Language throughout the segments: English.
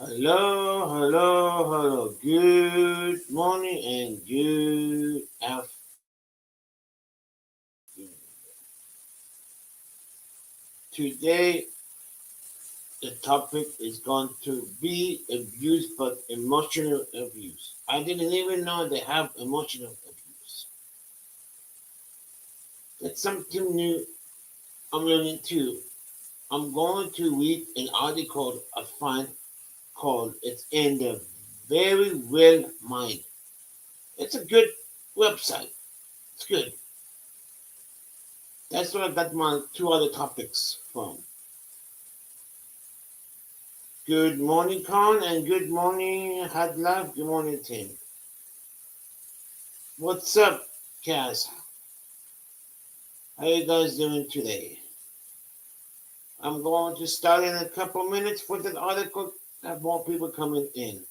Hello, hello, hello. Good morning and good afternoon. Today, the topic is going to be abuse, but emotional abuse. I didn't even know they have emotional abuse. That's something new I'm learning too. I'm going to read an article I find called It's in the Very Well Mind. It's a good website. It's good. That's where I got my two other topics from. Good morning, Con, and good morning, Hadlab. Good morning, Tim. What's up, Kaz? How you guys doing today? I'm going to start in a couple minutes for the article. Have more people coming in.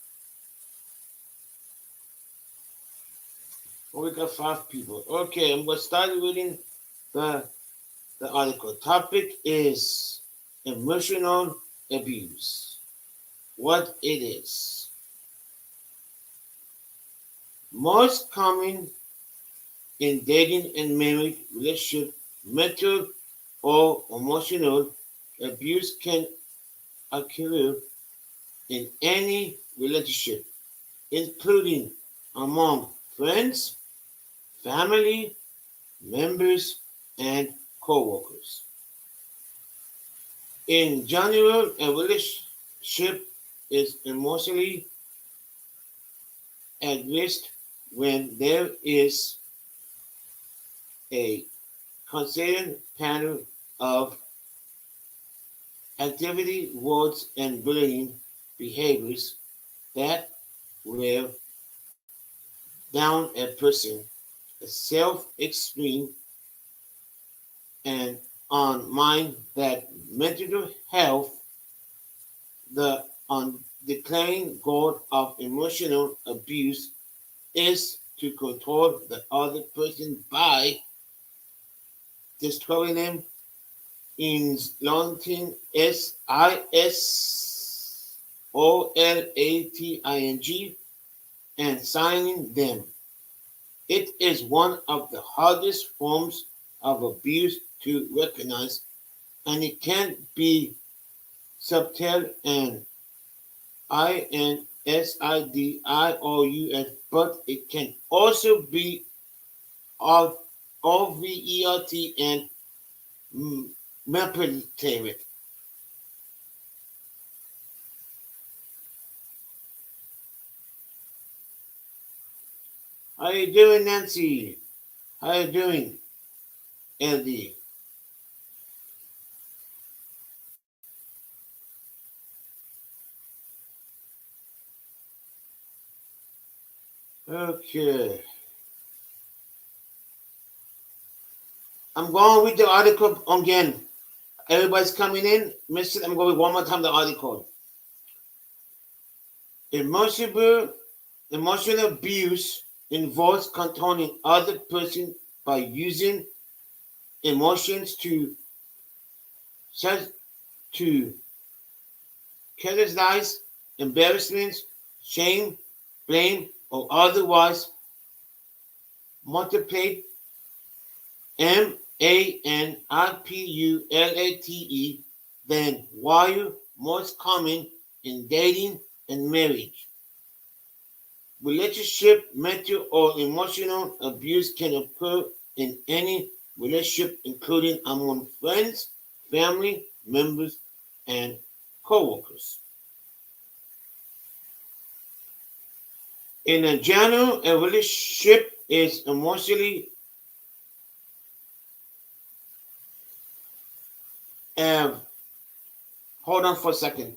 We got five people. Okay, I'm going to start reading the, the article. Topic is emotional abuse. What it is. Most common in dating and marriage relationship, mental or emotional abuse can occur in any relationship, including among friends, family members, and co-workers. In general, a relationship is emotionally at risk when there is a consistent pattern of activity, words, and bullying behaviors that wear down a person, self-esteem, and on mind that mental health, the undeclaring goal of emotional abuse is to control the other person by destroying them, insulting SISOLATING, and signing them. It is one of the hardest forms of abuse to recognize, and it can be subtle and insidious, but it can also be overt and manipulative. How you doing, Nancy? How you doing, LD? Okay. I'm going to read the article again. Everybody's coming in. Mister, I'm going to read one more time the article. Emotional, emotional abuse involves controlling other person by using emotions such to catalyze embarrassment, shame, blame, or otherwise multiply manipulate than while most common in dating and marriage. Relationship, mental, or emotional abuse can occur in any relationship, including among friends, family members, and co-workers. In a general, a relationship is emotionally uh, hold on for a second.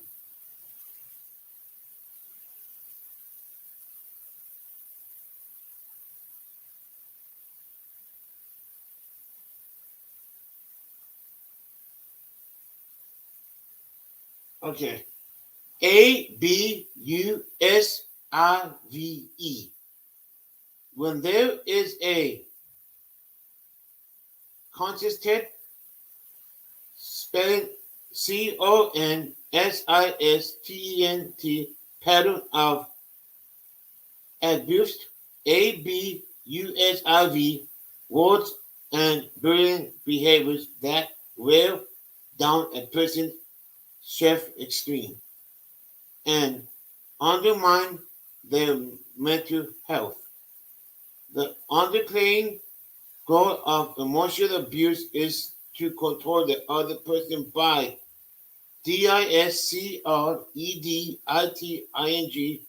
Okay. ABUSIVE. When there is a consistent spelling CONSISTENT SISTENT, pattern of abuse, ABUSIV, words and bullying behaviors that wear down a person's self-esteem and undermine their mental health. The underlying goal of emotional abuse is to control the other person by DISCREDITING,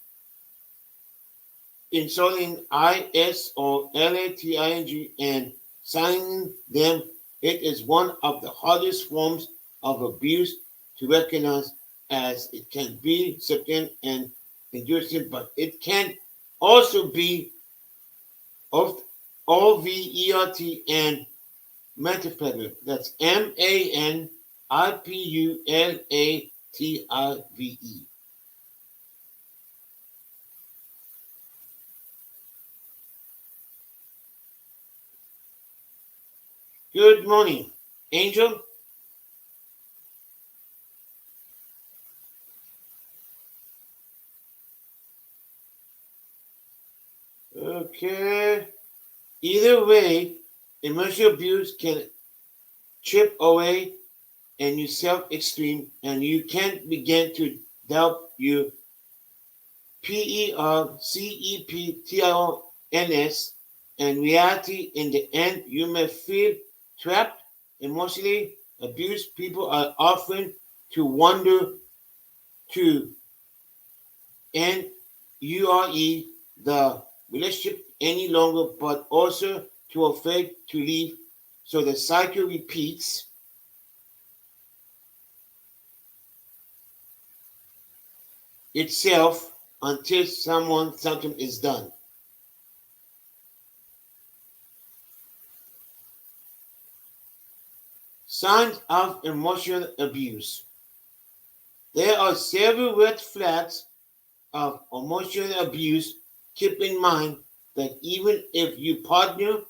insulting IS or LATING, and signing them. It is one of the hardest forms of abuse to recognize, as it can be subtle and inducing, but it can also be of overt and manipulative. That's MANIPULATIVE. Good morning, Angel. Okay. Either way, emotional abuse can chip away and your self-esteem, and you can begin to doubt your PERCEPTIONS, and reality. In the end, you may feel trapped, emotionally abused. People are often to wonder to end the relationship any longer, but also to afraid to leave. So the cycle repeats itself until something is done. Signs of emotional abuse. There are several red flags of emotional abuse. Keep in mind that even if your partner,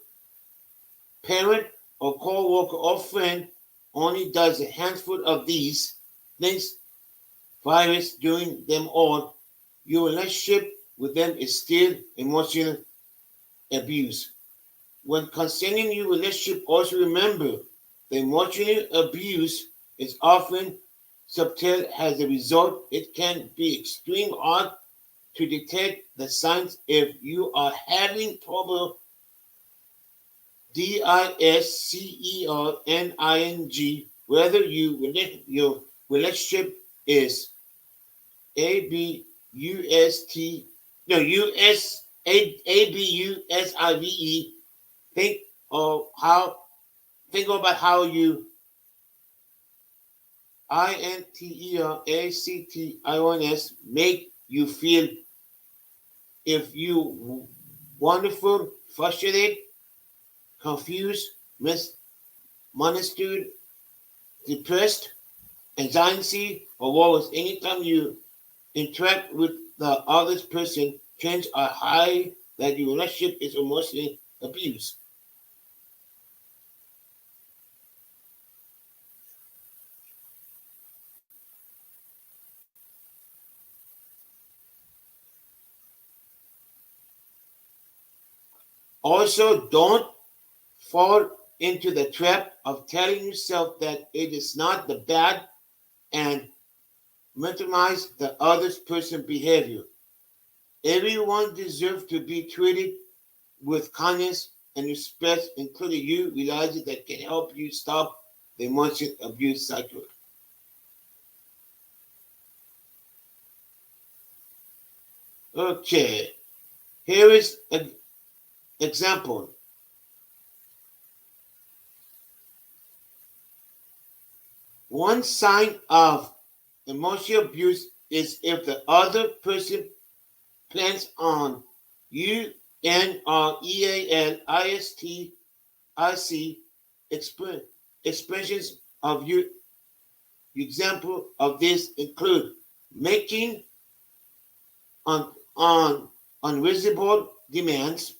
parent, or co-worker or friend only does a handful of these things, virus doing them all, your relationship with them is still emotional abuse. When concerning your relationship, also remember the emotional abuse is often subtle. As a result, it can be extremely hard to detect the signs. If you are having trouble, DISCERNING, whether your relationship is ABUST, no, ABUSIVE, think of how think about how you INTERACTIONS make you feel. If you wonderful, frustrated, confused, misunderstood, depressed, anxiety, or worse, anytime you interact with the other person, chances are high that your relationship is emotionally abused. Also, don't fall into the trap of telling yourself that it is not the bad and minimize the other person's behavior. Everyone deserves to be treated with kindness and respect, including you. Realize that can help you stop the emotion abuse cycle. Okay, here is an example. One sign of emotional abuse is if the other person plans on UNREALISTIC expressions of you. Example of this include making on unreasonable demands,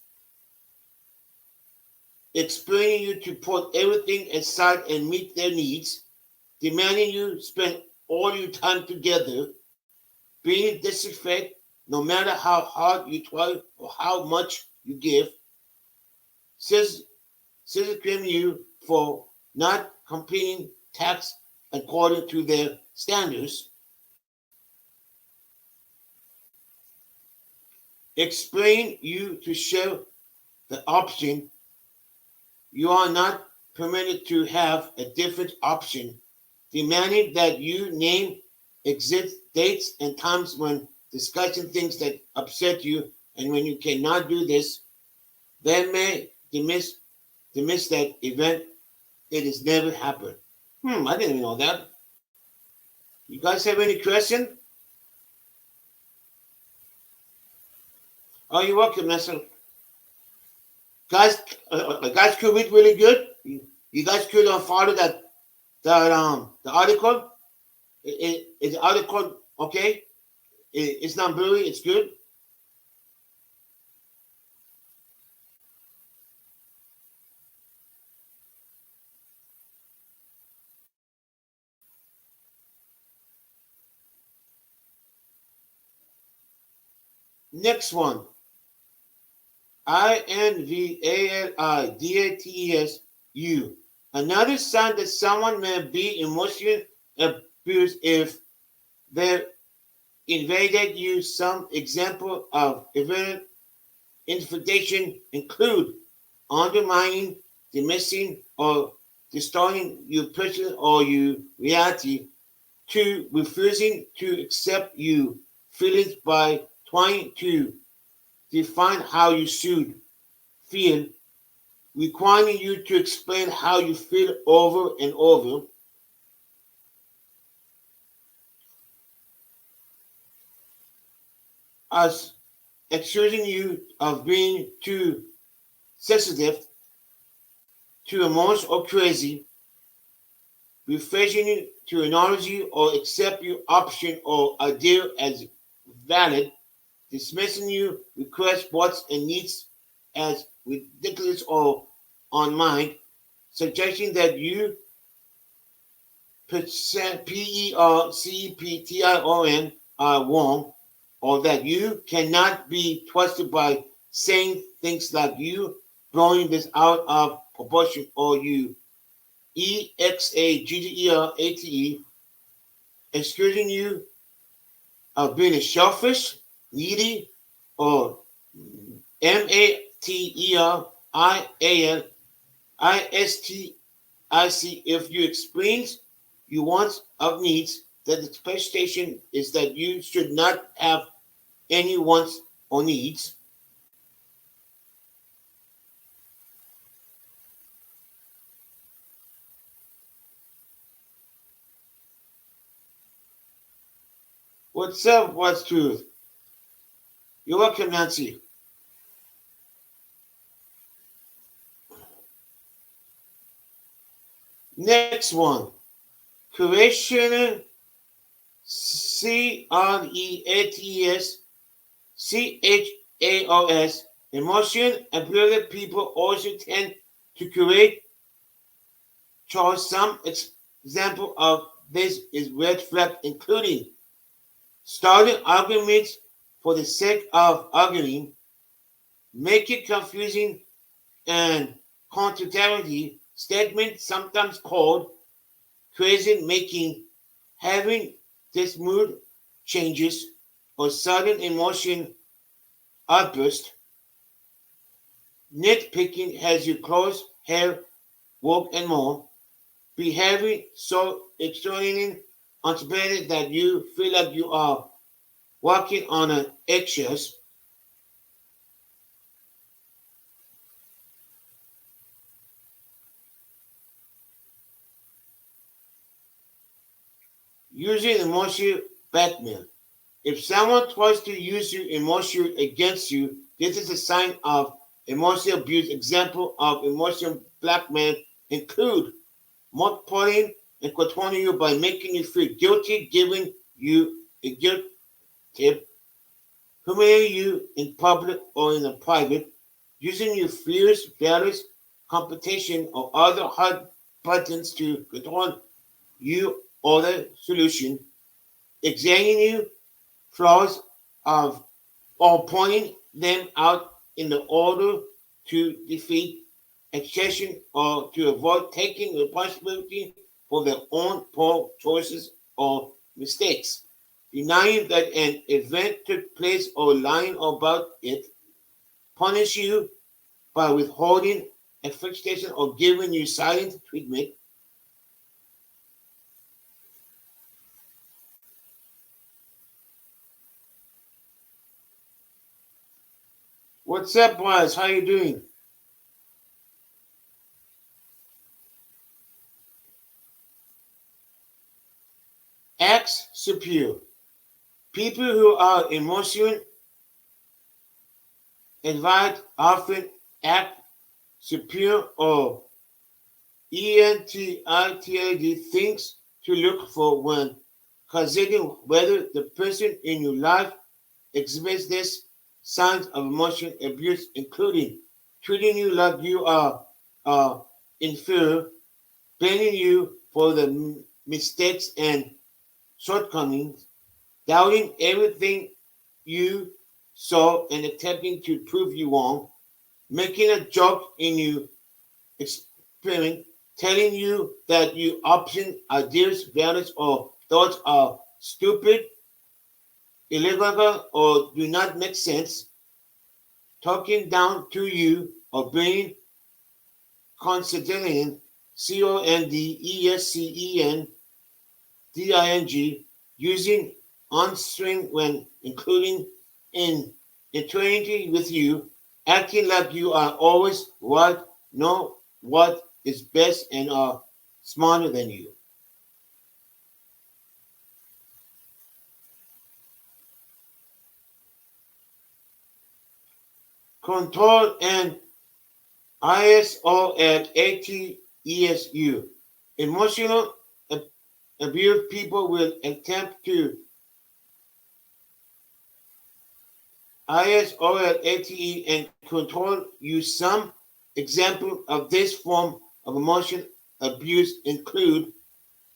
expecting you to put everything aside and meet their needs, demanding you spend all your time together, being disrespect, no matter how hard you try or how much you give, says claim you for not completing tasks according to their standards, explain you to show the option you are not permitted to have a different option, demanding that you name exit dates and times when discussing things that upset you, and when you cannot do this, they may dismiss that event. It has never happened. I didn't know that. You guys have any question? Oh, you're welcome, Nestor. Guys, guys could read really good. You guys could follow that the article. Is the article okay? It's not blurry. It's good. Next one. INVALIDATES. Another sign that someone may be emotionally abused if they invaded you. Some example of event intimidation include undermining, dismissing, or distorting your person or your reality. Two, refusing to accept your feelings by trying to define how you should feel, requiring you to explain how you feel over and over, as accusing you of being too sensitive, too emotional or crazy, refusing you to acknowledge you or accept your option or idea as valid, dismissing you request, wants, and needs as ridiculous or unmind, suggesting that you PERCEPTION are wrong, or that you cannot be trusted by saying things like you blowing this out of proportion, or you EXAGGERATE, excusing you of being a selfish, needy, or MATERIALISTIC. If you experience you wants of needs, that the expectation is that you should not have any wants or needs. What's up? What's truth? You're welcome, Nancy. Next one. Creation, CREATES, emotion ability. People also tend to create choice. Some example of this is red flag, including starting arguments for the sake of arguing, make it confusing and contradictory statement, sometimes called crazy making, having this mood changes or sudden emotion outburst, nitpicking has you clothes, hair, work, and more, behaving so extraordinary, unexpected that you feel like you are walking on an eggshells, using emotional blackmail. If someone tries to use your emotion against you, this is a sign of emotional abuse. Example of emotional blackmail include multiplying and controlling you by making you feel guilty, giving you a guilt tip, humiliating you in public or in a private, using your fears, values, competition, or other hard buttons to control you other solution, examining flaws of or pointing them out in the order to defeat accession or to avoid taking responsibility for their own poor choices or mistakes. Denying that an event took place or lying about it punish you by withholding expectation or giving you silent treatment. What's up, boys? How you doing? Acts superior. People who are emotional advised often act superior or ENTITAD things to look for when considering whether the person in your life exhibits this signs of emotional abuse, including treating you like you are inferior, blaming you for the mistakes and shortcomings, doubting everything you saw and attempting to prove you wrong, making a joke in your experiment, telling you that your options, ideas, values, or thoughts are stupid, illegal, or do not make sense, talking down to you, or being condescending, CONDESCENDING, using on-string when including in eternity with you, acting like you are always right, know what is best, and are smarter than you. Control and ISO at ATESU. Emotional abuse people will attempt to ISO at ATE and control you. Some examples of this form of emotional abuse include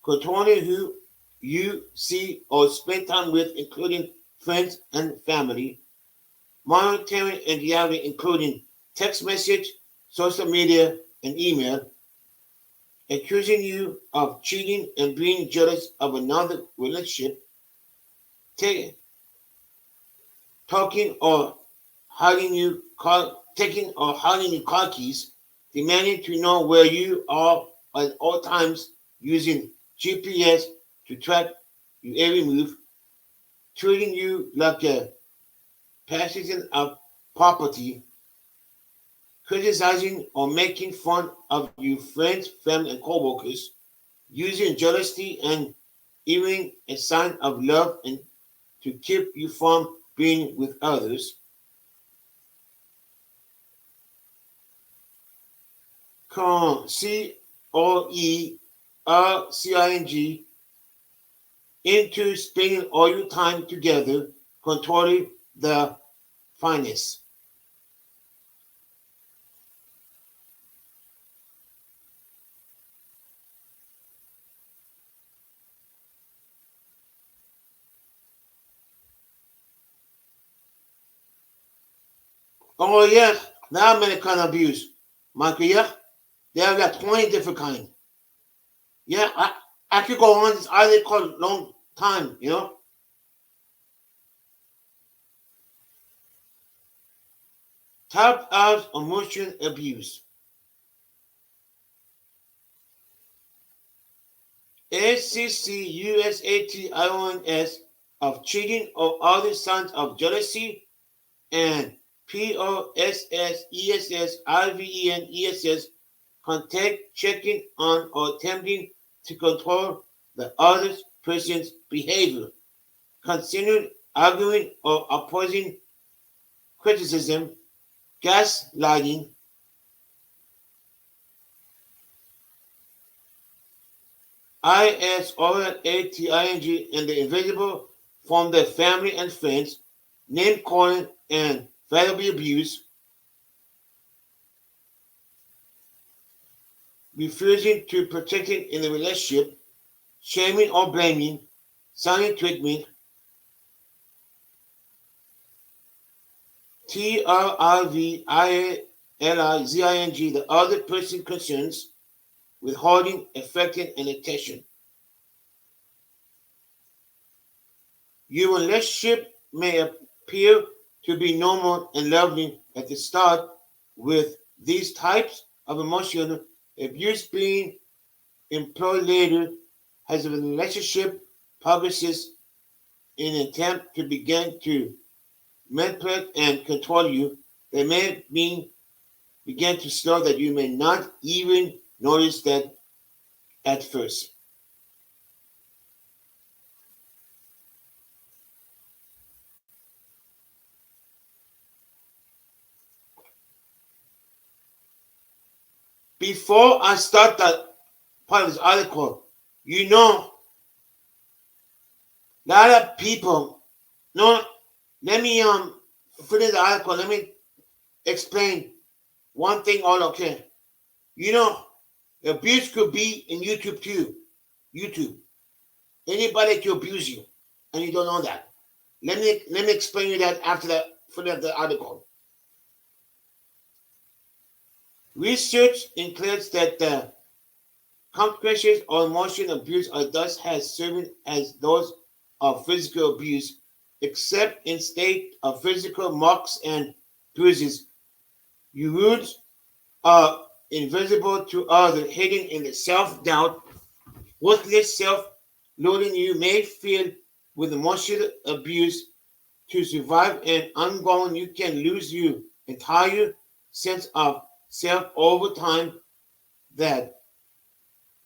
controlling who you see or spend time with, including friends and family, monitoring and reality, including text message, social media, and email, accusing you of cheating and being jealous of another relationship, ta- talking or taking or hiding your car keys, demanding to know where you are at all times, using GPS to track your every move, treating you like a possession of property, criticizing or making fun of your friends, family, and coworkers, using jealousy and even a sign of love and to keep you from being with others. COERCING into spending all your time together, controlling the finance. Oh yeah, there are many kind of abuse. Michael, yeah, there are like 20 different kind. Yeah, I could go on this article a long time, you know. Type of emotion abuse. SCCUSATIONS of cheating or other signs of jealousy, and POSSESSIVENESS contact checking on or attempting to control the other person's behavior, considering arguing or opposing criticism, gaslighting, ISOLATING, and the invisible from their family and friends, name calling and verbal abuse, refusing to participate in the relationship, shaming or blaming, silent treatment, TRIVILIZING, the other person concerns, withholding, affecting, and attention. Your relationship may appear to be normal and lovely at the start with these types of emotional abuse being employed later as the relationship progresses in an attempt to begin to manipulate and control you. They may begin to slow that you may not even notice that at first. Before I start that part of this article, you know, a lot of people. No, let me finish the article. Let me explain one thing. All okay. You know, abuse could be in YouTube too. YouTube. Anybody can abuse you, and you don't know that. Let me explain you that after the finish the article. Research includes that the consequences of emotional abuse are thus as serving as those of physical abuse, except in state of physical marks and bruises. Your wounds are invisible to others, hidden in the self-doubt, worthless self-loathing you may feel with emotional abuse. To survive an ongoing, you can lose your entire sense of self over time. That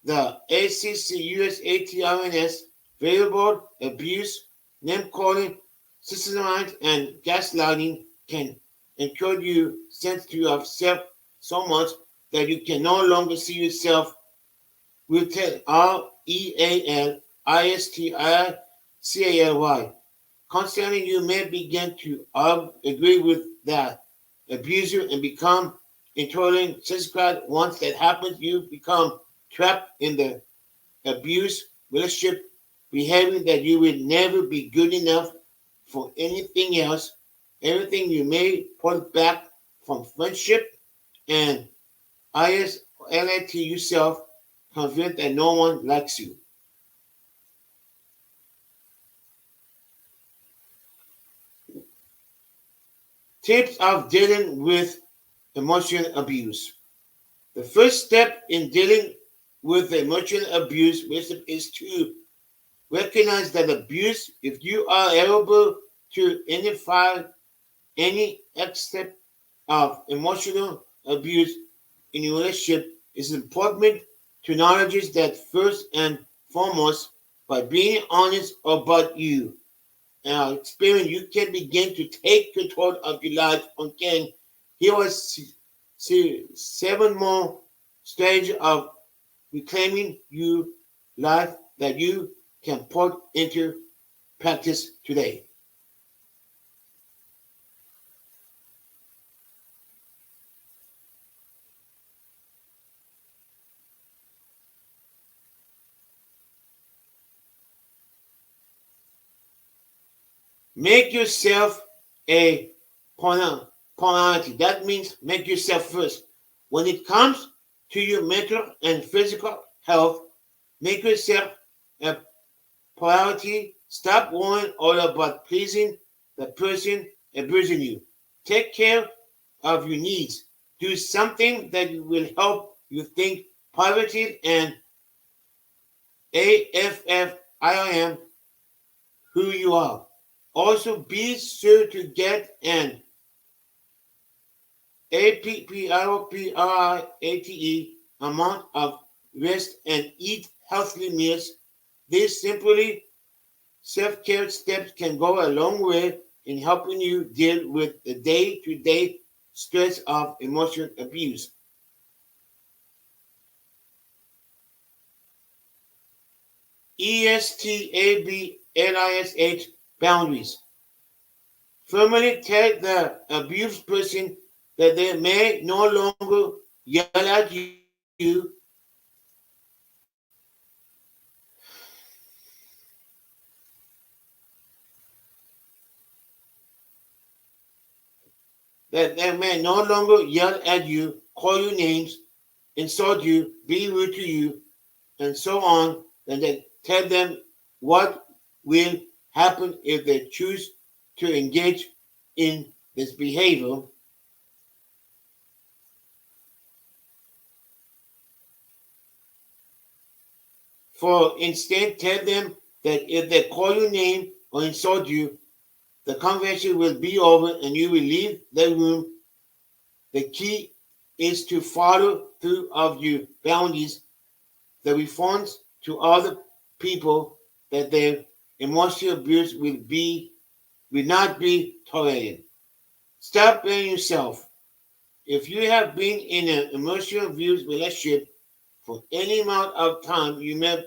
the ACCUSATRNS variable abuse, name calling, systemized, and gaslighting can encourage you sense to yourself so much that you can no longer see yourself with REALISTICALY. Constantly, you may begin to agree with that abuser and become intolerant. Subscribe. Once that happens, you become trapped in the abuse relationship, behaving that you will never be good enough for anything else. Everything you may pull back from friendship and isolate yourself, convinced that no one likes you. Tips of dealing with emotional abuse. The first step in dealing with emotional abuse is to recognize that abuse, if you are able to identify any aspect of emotional abuse in your relationship, it's important to acknowledge that first and foremost by being honest about you and our experience, you can begin to take control of your life. Again, here was seven more stages of reclaiming your life that you can put into practice today. Make yourself a priority. That means make yourself first. When it comes to your mental and physical health, make yourself a priority. Stop worrying all about pleasing the person abusing you. Take care of your needs. Do something that will help you think positive and AFFIM who you are. Also, be sure to get an APPROPRIATE amount of rest and eat healthy meals. These simply self-care steps can go a long way in helping you deal with the day-to-day stress of emotional abuse. ESTABLISH boundaries. Firmly tell the abused person that they may no longer yell at you, that that man no longer yell at you, call you names, insult you, be rude to you, and so on, and then tell them what will happen if they choose to engage in this behavior. For instance, tell them that if they call your name or insult you, the conversation will be over and you will leave the room. The key is to follow through of your boundaries, the response to other people that their emotional abuse will not be tolerated. Stop blaming yourself. If you have been in an emotional abuse relationship for any amount of time, you may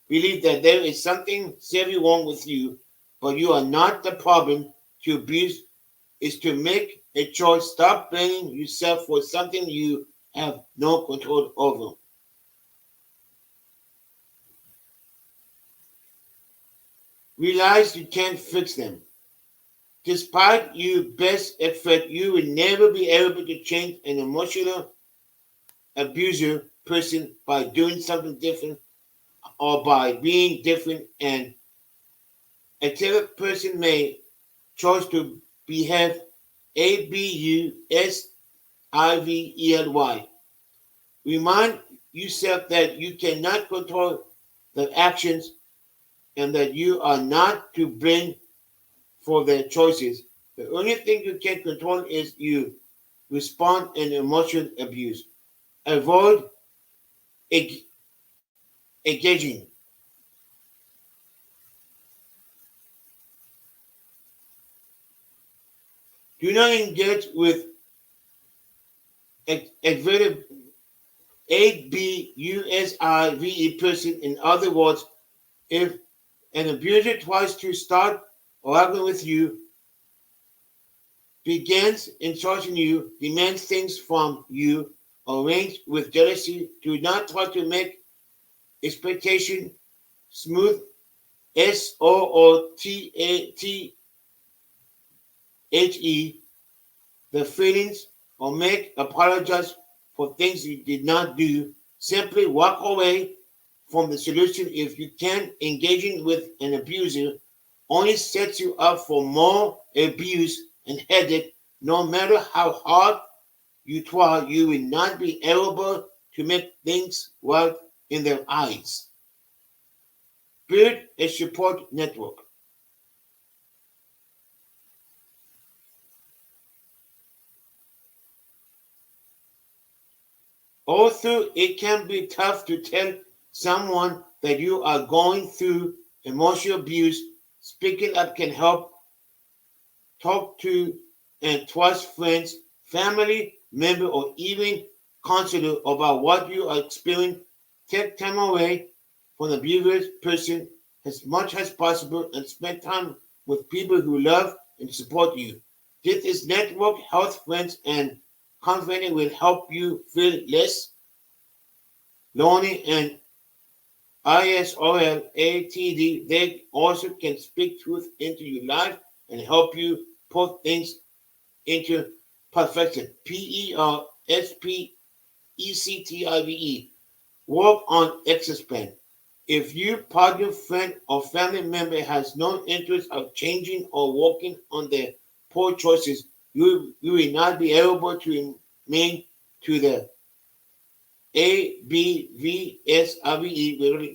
believe that there is something seriously wrong with you, but you are not the problem. To abuse is to make a choice. Stop blaming yourself for something you have no control over. Realize you can't fix them. Despite your best effort, you will never be able to change an emotional abuser person by doing something different or by being different. And a typical person may choose to behave abusively. Remind yourself that you cannot control the actions and that you are not to blame for their choices. The only thing you can control is you respond in emotional abuse. Avoid eg- engaging. Do not engage with aggressive abusive person. In other words, if an abuser tries to start arguing with you, begins insulting you, demands things from you, or range with jealousy, do not try to make expectation smooth. SOOTHE, the feelings, or make apologize for things you did not do. Simply walk away from the solution. If you can, engaging with an abuser only sets you up for more abuse and headache. No matter how hard you try, you will not be able to make things right in their eyes. Build a support network. Although it can be tough to tell someone that you are going through emotional abuse, speaking up can help. Talk to and trust friends, family member, or even counselor about what you are experiencing. Take time away from the abused person as much as possible and spend time with people who love and support you. This is network health friends and confidence will help you feel less lonely and ISOLATD. They also can speak truth into your life and help you put things into perfection. PERSPECTIVE. Work on exit plan. If your partner, friend, or family member has no interest of changing or working on their poor choices, you will not be able to remain to the ABVSRE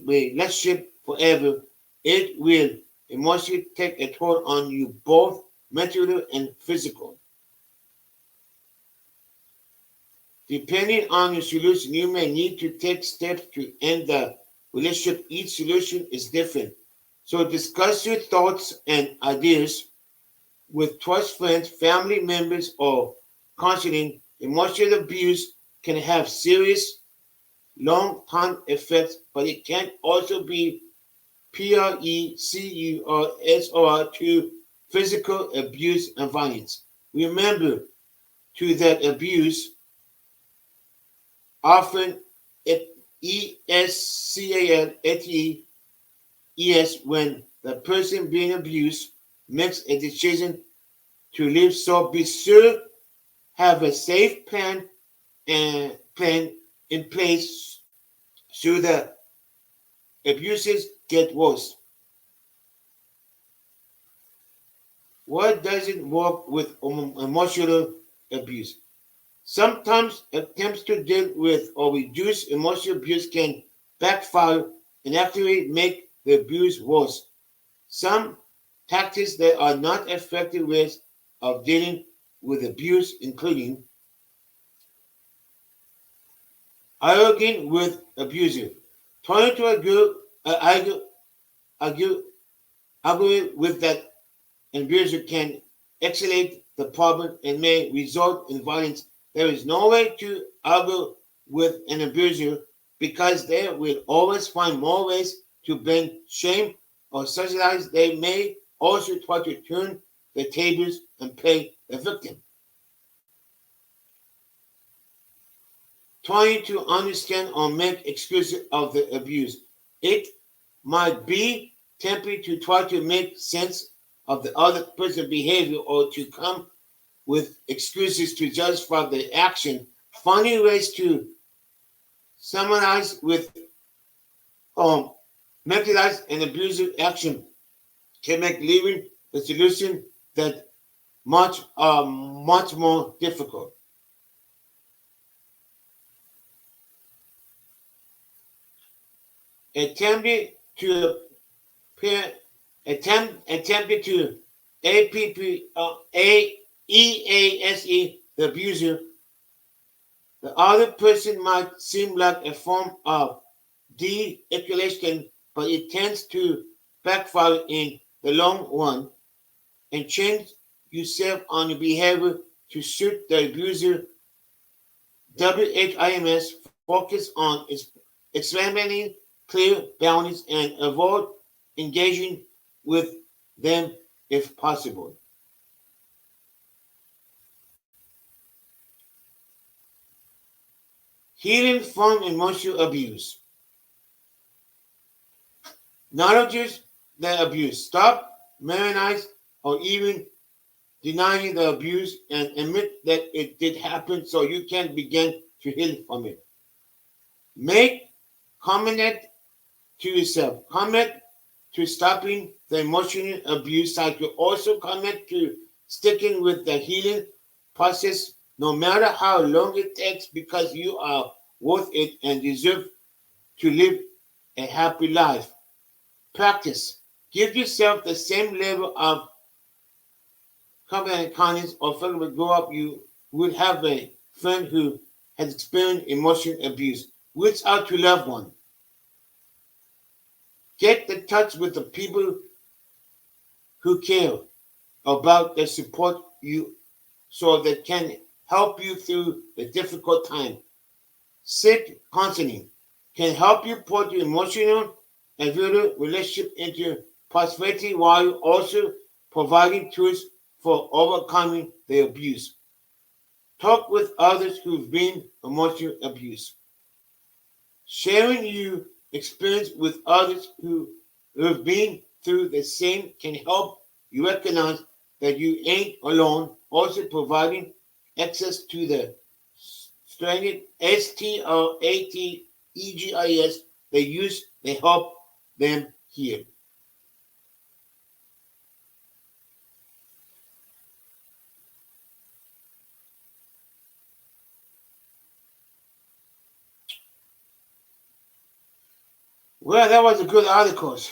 relationship forever. It will emotionally take a toll on you both mentally and physical. Depending on your solution, you may need to take steps to end the relationship. Each solution is different. So discuss your thoughts and ideas with trust friends, family members, or counseling. Emotional abuse can have serious long-term effects, but it can also be PRECURSOR to physical abuse and violence. Remember to that abuse often it ESCALATES when the person being abused makes a decision to live. So be sure have a safe plan in place so the abuses get worse. What doesn't work with emotional abuse? Sometimes attempts to deal with or reduce emotional abuse can backfire and actually make the abuse worse. Some tactics that are not effective ways of dealing with abuse, including arguing with abuser, trying to argue, argue with that abuser can escalate the problem and may result in violence. There is no way to argue with an abuser because they will always find more ways to blame, shame, or socialize. They may also try to turn the tables and play the victim. Trying to understand or make excuses of the abuse. It might be tempting to try to make sense of the other person's behavior or to come with excuses to justify the action. Finding ways to summarize with um, mentalize an abusive action can make leaving the solution that much more difficult. Attempting to appear attempted to AEASE the abuser, the other person might seem like a form of de-escalation, but it tends to backfire in the long run and change yourself on your behavior to suit the abuser. WHIMS focus on expanding clear boundaries and avoid engaging with them if possible. Healing from emotional abuse. Acknowledge the abuse. Stop, minimize, or even denying the abuse and admit that it did happen so you can begin to heal from it. Make comment to yourself. Commit to stopping the emotional abuse cycle. Also commit to sticking with the healing process no matter how long it takes because you are worth it and deserve to live a happy life. Practice. Give yourself the same level of confidence and kindness or further grow up you would have a friend who has experienced emotional abuse. Reach out to loved one. Get in touch with the people who care about the support you so that can help you through the difficult time. Seek counseling can help you put your emotional and real relationship into prosperity while also providing tools for overcoming the abuse. Talk with others who've been emotional abuse. Sharing your experience with others who have been through the same can help you recognize that you ain't alone. Also, providing access to the stranded STRATEGIS they use, they help them heal. Well, that was a good articles.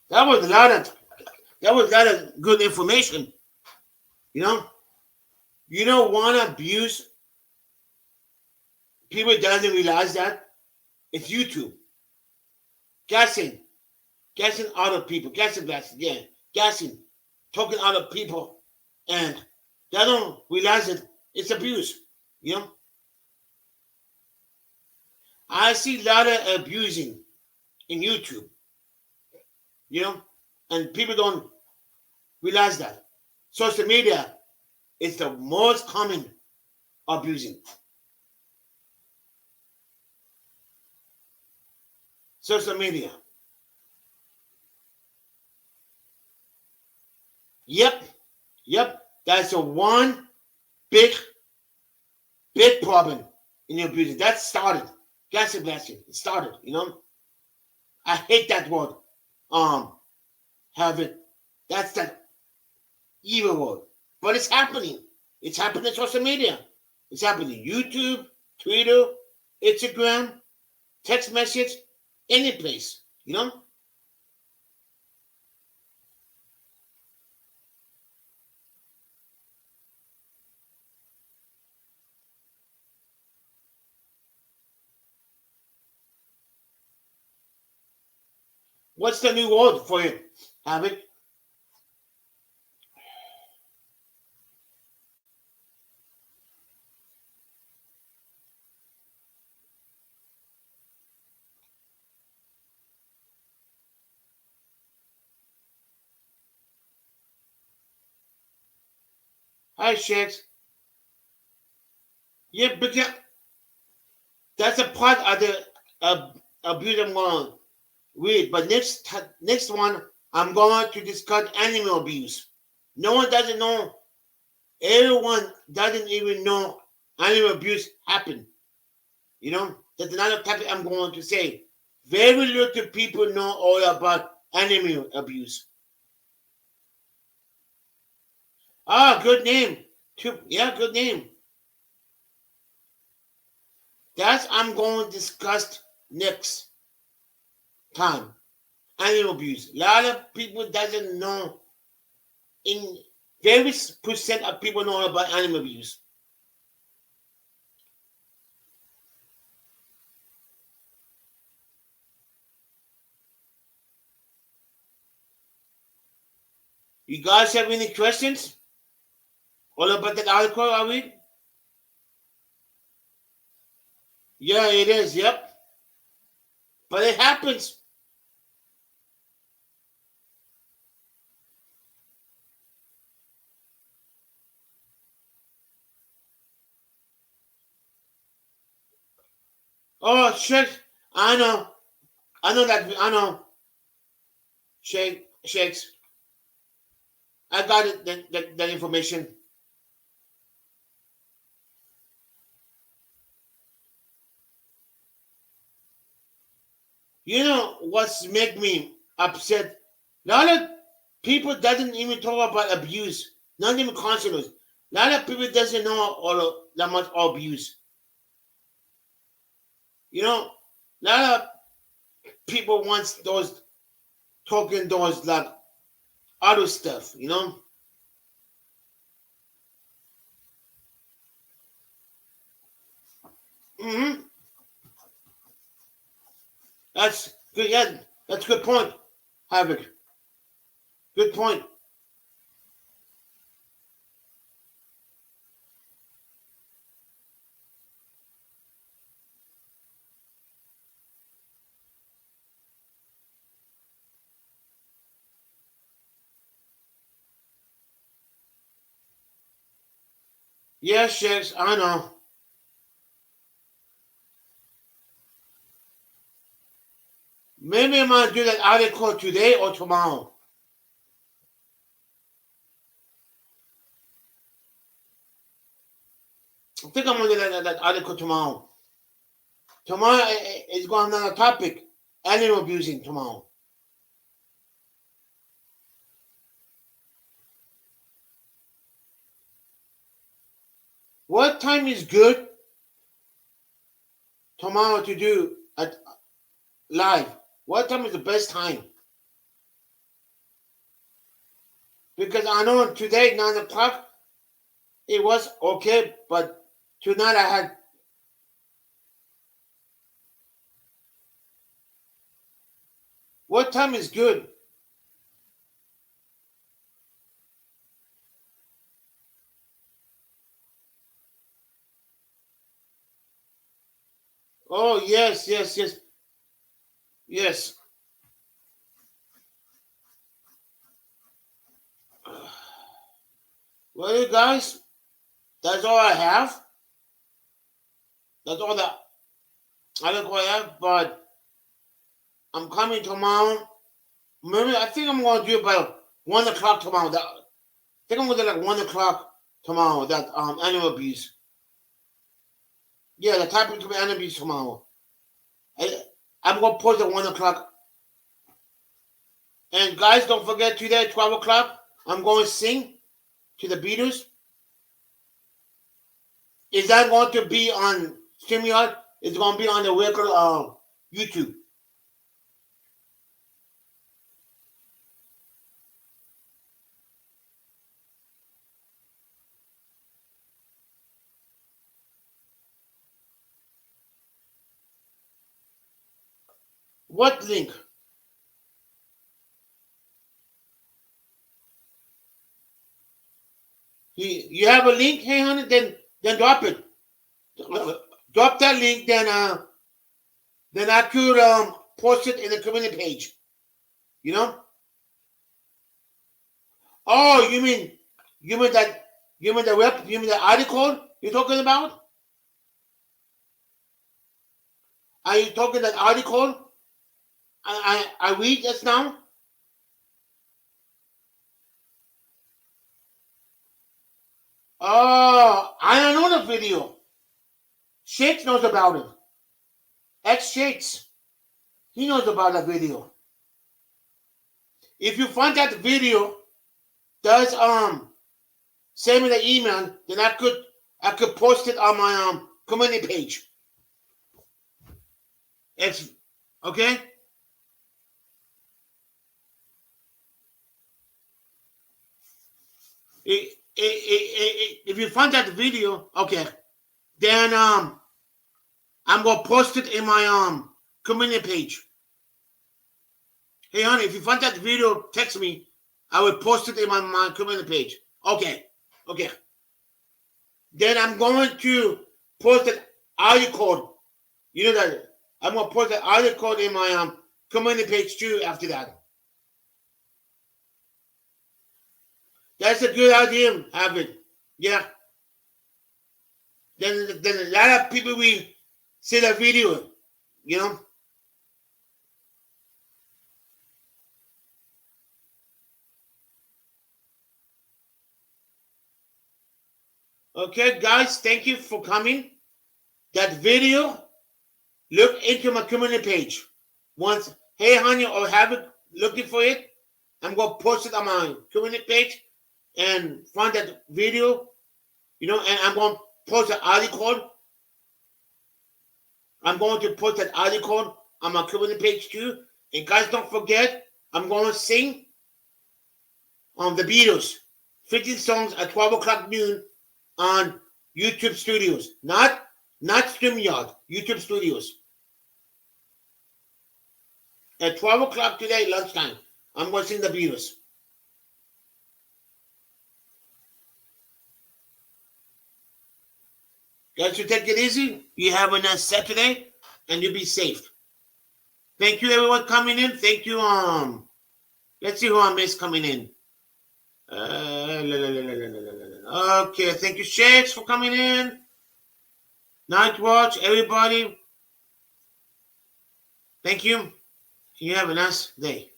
That was a lot of good information. You know, you don't want to abuse people doesn't realize that it's YouTube. Gassing, gassing other people, gassing glass again, gassing, talking other people, and they don't realize that it's abuse. You know, I see a lot of abusing in YouTube. You know, and people don't realize that social media is the most common abusing. Social media. Yep, yep. That's a one big, big problem in your business. That started. That's a blessing. It started. I hate that word. Um, have it. That's that evil word. But it's happening. It's happening in social media. It's happening YouTube, Twitter, Instagram, text message, any place. What's the new word for you? Have it? Hi, Shakes. Yeah, because that's a part of the abuse I'm going to read. But next one, I'm going to discuss animal abuse. No one doesn't know. Everyone doesn't even know animal abuse happened. That's another topic I'm going to say. Very little people know all about animal abuse. Ah, good name. Yeah, good name. That's I'm going to discuss next time. Animal abuse. A lot of people doesn't know. In very percent of people know about animal abuse. You guys have any questions all about that article I read? Yeah, it is. Yep, but it happens. Oh shit! I know. I know that. I know. Shakes. I got it. That information. You know what's make me upset? A lot of people doesn't even talk about abuse. Not even counselors. A lot of people doesn't know all of that much abuse. A lot of people wants those talking those like other stuff. Hmm. That's good. Yeah, that's a good point, Havoc. Good point. Yes, yes, I know. Maybe I'm gonna do that article today or tomorrow. I think I'm gonna do that article tomorrow. Tomorrow is going to another topic. Animal abusing tomorrow. What time is good tomorrow to do at live? What time is the best time? Because I know today 9 o'clock it was okay, but tonight I had. What time is good? Oh yes, yes, yes, yes. Well, you guys, that's all I have. That's all that I don't quite have. But I'm coming tomorrow. Maybe I think I'm going to do about 1 o'clock tomorrow. think I'm gonna do like 1 o'clock tomorrow. That animal abuse. Yeah, the topic to be animal abuse tomorrow. I'm gonna post at 1 o'clock. And guys, don't forget today at 12 o'clock. I'm going to sing to the Beatles. Is that going to be on StreamYard? It's going to be on the regular YouTube. What link? You have a link? Hey, honey, then drop it. Drop that link, then I could post it in the community page. You know? Oh, you mean that you mean the article you're talking about? Are you talking that article I read just now? Oh, I don't know the video. Shakes knows about it. X Shakes. He knows about that video. If you find that video, does send me the email, then I could post it on my community page. It's okay. If you find that video, okay, then I'm gonna post it in my community page. Hey honey, if you find that video, text me. I will post it in my community page. Okay. Okay. Then I'm going to post an audio code. You know that I'm gonna post an audio code in my community page too after that. That's a good idea, Avid. Yeah. Then a lot of people will see the video, you know. Okay, guys, thank you for coming. That video, look into my community page. Once, hey honey, or have it looking for it, I'm gonna post it on my community page and find that video, you know, and I'm gonna post an article. I'm going to post that article on my community page too. And guys, don't forget, I'm gonna sing on the Beatles, 15 songs at 12 o'clock noon on YouTube Studios, not StreamYard, YouTube Studios. At 12 o'clock today, lunchtime, I'm going to sing the Beatles. Guys, you take it easy. You have a nice Saturday, and you be safe. Thank you, everyone, coming in. Thank you. Let's see who I missed coming in. Okay, thank you, Shakes, for coming in. Night Watch, everybody. Thank you. You have a nice day.